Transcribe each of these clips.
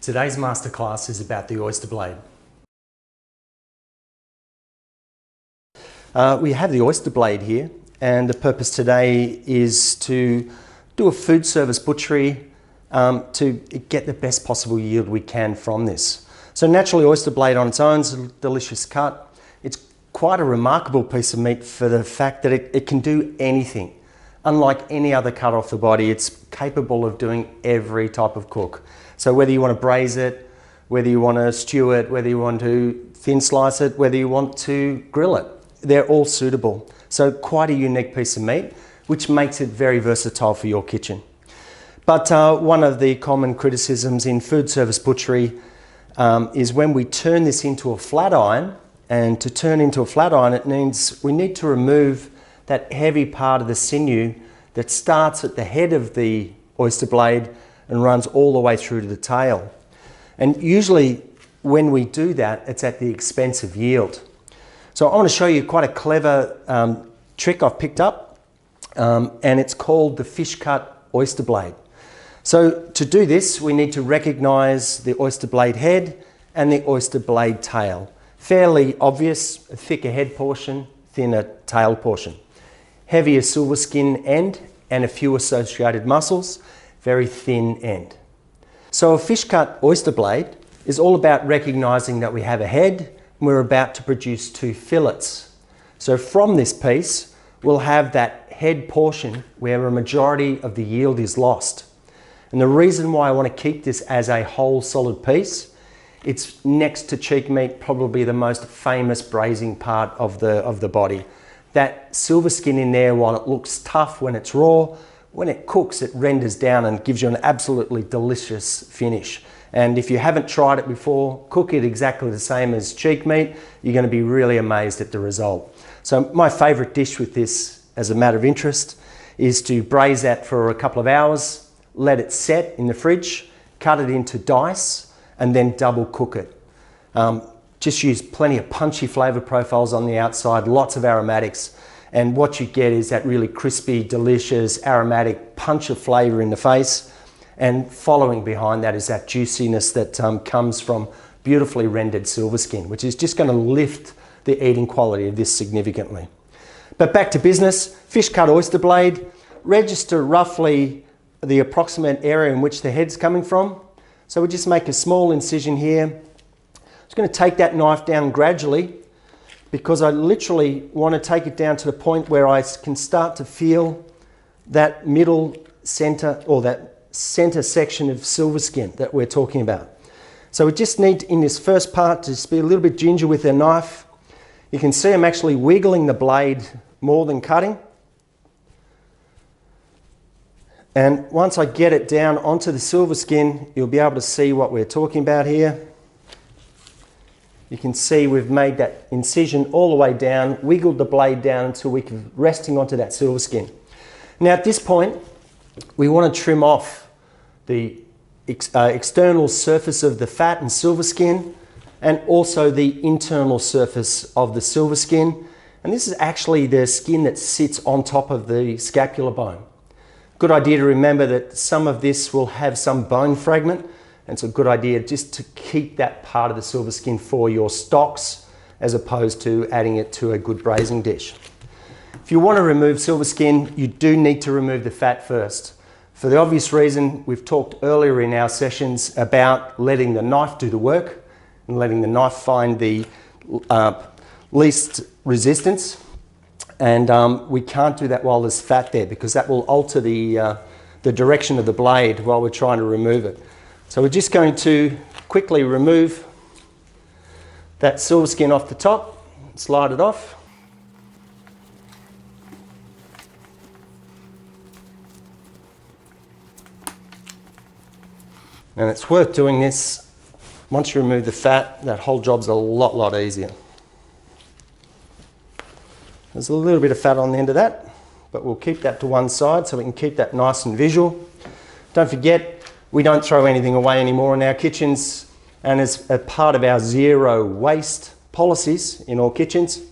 Today's masterclass is about the oyster blade. We have the oyster blade here, and the purpose today is to do a food service butchery to get the best possible yield we can from this. So naturally, oyster blade on its own is a delicious cut. It's quite a remarkable piece of meat for the fact that it can do anything. Unlike any other cut off the body, it's capable of doing every type of cook. So whether you want to braise it, whether you want to stew it, whether you want to thin slice it, whether you want to grill it, they're all suitable. So quite a unique piece of meat, which makes it very versatile for your kitchen. But one of the common criticisms in food service butchery is when we turn this into a flat iron, and to turn into a flat iron, it means we need to remove that heavy part of the sinew that starts at the head of the oyster blade and runs all the way through to the tail. And usually when we do that, it's at the expense of yield. So I want to show you quite a clever trick I've picked up, and it's called the fish cut oyster blade. So to do this, we need to recognize the oyster blade head and the oyster blade tail. Fairly obvious, a thicker head portion, thinner tail portion. Heavier silver skin end and a few associated muscles, very thin end. So a fish cut oyster blade is all about recognizing that we have a head and we're about to produce two fillets. So from this piece, we'll have that head portion where a majority of the yield is lost. And the reason why I want to keep this as a whole solid piece, it's next to cheek meat, probably the most famous braising part of the body. That silver skin in there, while it looks tough when it's raw, when it cooks, it renders down and gives you an absolutely delicious finish. And if you haven't tried it before, cook it exactly the same as cheek meat. You're going to be really amazed at the result. So my favorite dish with this, as a matter of interest, is to braise that for a couple of hours, let it set in the fridge, cut it into dice, and then double cook it. Just use plenty of punchy flavor profiles on the outside, lots of aromatics, and what you get is that really crispy, delicious, aromatic punch of flavor in the face, and following behind that is that juiciness that comes from beautifully rendered silver skin, which is just going to lift the eating quality of this significantly. But back to business, fish cut oyster blade, register roughly the approximate area in which the head's coming from. So we just make a small incision here. I'm just going to take that knife down gradually because I literally want to take it down to the point where I can start to feel that middle center, or that center section of silver skin that we're talking about. So we just need, in this first part, to just be a little bit ginger with the knife. You can see I'm actually wiggling the blade more than cutting. And once I get it down onto the silver skin, you'll be able to see what we're talking about here. You can see we've made that incision all the way down, wiggled the blade down until we can resting onto that silver skin. Now at this point, we want to trim off the external surface of the fat and silver skin, and also the internal surface of the silver skin. And this is actually the skin that sits on top of the scapular bone. Good idea to remember that some of this will have some bone fragment, and it's a good idea just to keep that part of the silver skin for your stocks as opposed to adding it to a good braising dish. If you want to remove silver skin, you do need to remove the fat first. For the obvious reason, we've talked earlier in our sessions about letting the knife do the work and letting the knife find the least resistance. And we can't do that while there's fat there because that will alter the direction of the blade while we're trying to remove it. So we're just going to quickly remove that silver skin off the top, slide it off. And it's worth doing this. Once you remove the fat, that whole job's a lot easier. There's a little bit of fat on the end of that, but we'll keep that to one side so we can keep that nice and visual. Don't forget, we don't throw anything away anymore in our kitchens, and as a part of our zero waste policies in all kitchens,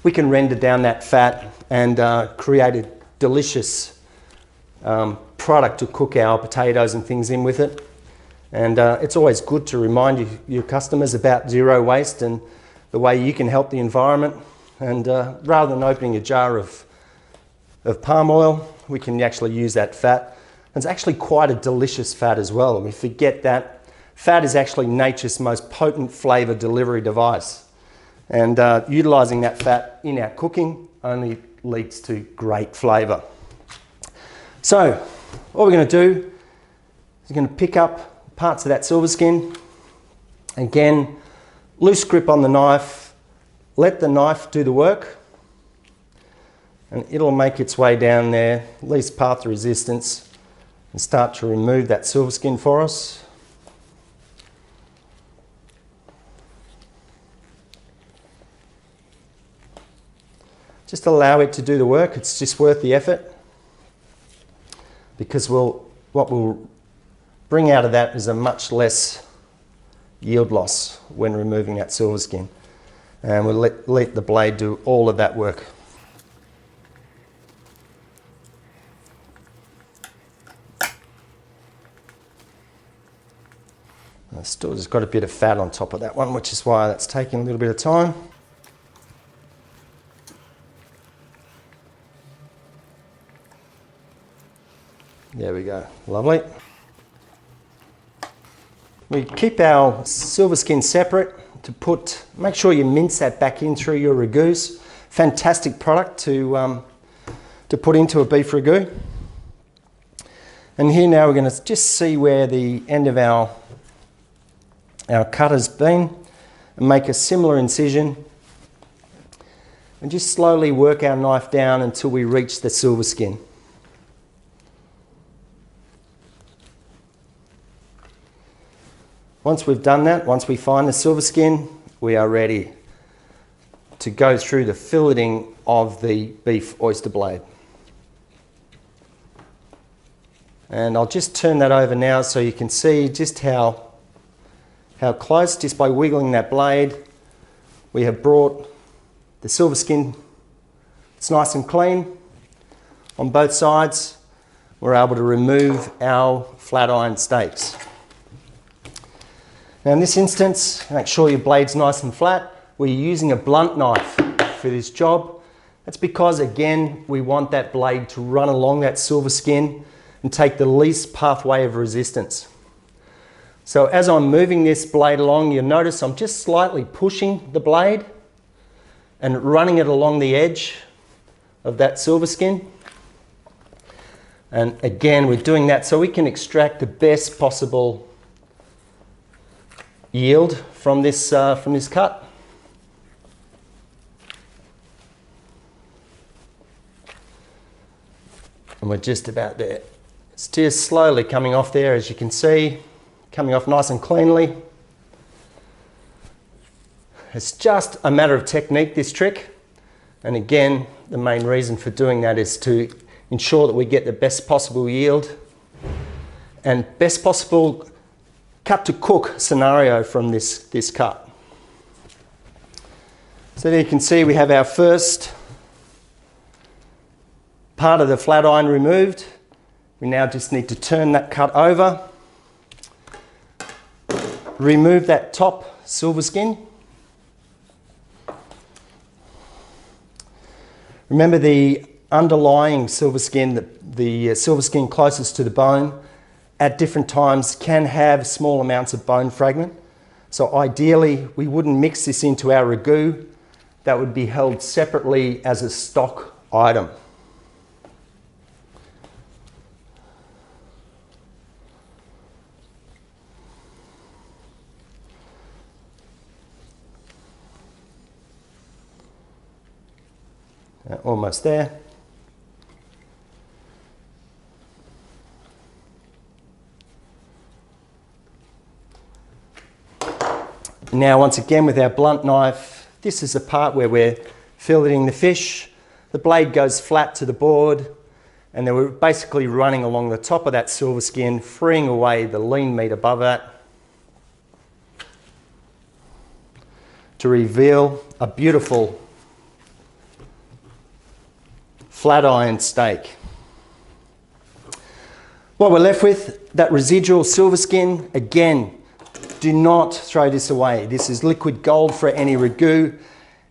we can render down that fat and create a delicious product to cook our potatoes and things in with it. And it's always good to remind your customers about zero waste and the way you can help the environment. And rather than opening a jar of palm oil, we can actually use that fat. It's actually quite a delicious fat as well. And we forget that fat is actually nature's most potent flavour delivery device. And utilising that fat in our cooking only leads to great flavour. So what we're going to do is we're going to pick up parts of that silver skin. Again, loose grip on the knife, let the knife do the work, and it'll make its way down there, least path of resistance, and start to remove that silver skin for us. Just allow it to do the work. It's just worth the effort, because what we'll bring out of that is a much less yield loss when removing that silver skin. And we'll let the blade do all of that work. Still just got a bit of fat on top of that one, which is why that's taking a little bit of time. There we go, lovely. We keep our silver skin separate to make sure you mince that back in through your ragouts. Fantastic product to put into a beef ragout. And here now we're going to just see where the end of our cut has been, and make a similar incision, and just slowly work our knife down until we reach the silver skin. Once we've done that, once we find the silver skin, we are ready to go through the filleting of the beef oyster blade. And I'll just turn that over now so you can see just how close, just by wiggling that blade, we have brought the silver skin. It's nice and clean on both sides. We're able to remove our flat iron steaks. Now in this instance, make sure your blade's nice and flat. We're using a blunt knife for this job. That's because, again, we want that blade to run along that silver skin and take the least pathway of resistance. So as I'm moving this blade along, you'll notice I'm just slightly pushing the blade and running it along the edge of that silver skin. And again, we're doing that so we can extract the best possible yield from this cut. And we're just about there. It's just slowly coming off there, as you can see, coming off nice and cleanly. It's just a matter of technique, this trick. And again, the main reason for doing that is to ensure that we get the best possible yield and best possible cut to cook scenario from this cut. So there you can see we have our first part of the flat iron removed. We now just need to turn that cut over, remove that top silver skin. Remember, the underlying silver skin, the silver skin closest to the bone, at different times can have small amounts of bone fragment. So ideally, we wouldn't mix this into our ragout. That would be held separately as a stock item. Almost there. Now, once again, with our blunt knife, this is the part where we're filleting the fish. The blade goes flat to the board, and then we're basically running along the top of that silver skin, freeing away the lean meat above that to reveal a beautiful flat iron steak. What we're left with that residual silver skin, again, do not throw this away. This is liquid gold for any ragu.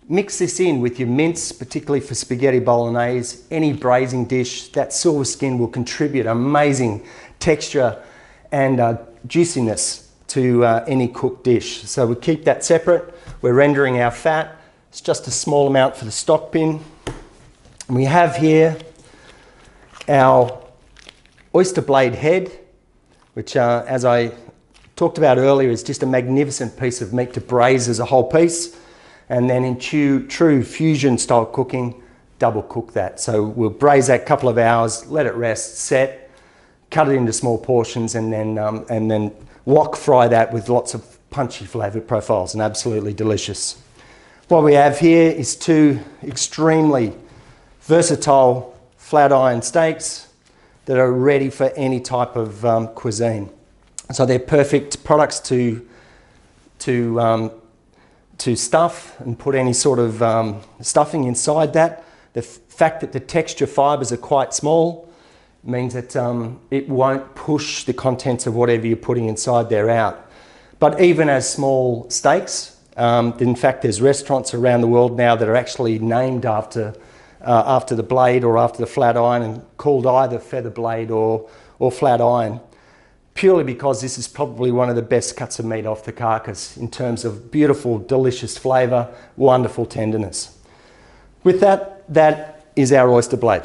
Mix this in with your mince, particularly for spaghetti bolognese, any braising dish. That silver skin will contribute amazing texture and juiciness to any cooked dish. So we keep that separate. We're rendering our fat. It's just a small amount for the stock bin. And we have here our oyster blade head, which as I talked about earlier, is just a magnificent piece of meat to braise as a whole piece. And then in true fusion style cooking, double cook that. So we'll braise that a couple of hours, let it rest, set, cut it into small portions, and then wok fry that with lots of punchy flavour profiles, and absolutely delicious. What we have here is two extremely versatile flat iron steaks that are ready for any type of cuisine. So they're perfect products to stuff and put any sort of stuffing inside that. The fact that the texture fibres are quite small means that it won't push the contents of whatever you're putting inside there out. But even as small steaks, in fact there's restaurants around the world now that are actually named after the blade or after the flat iron and called either feather blade or flat iron, purely because this is probably one of the best cuts of meat off the carcass in terms of beautiful, delicious flavour, wonderful tenderness. With that, that is our oyster blade.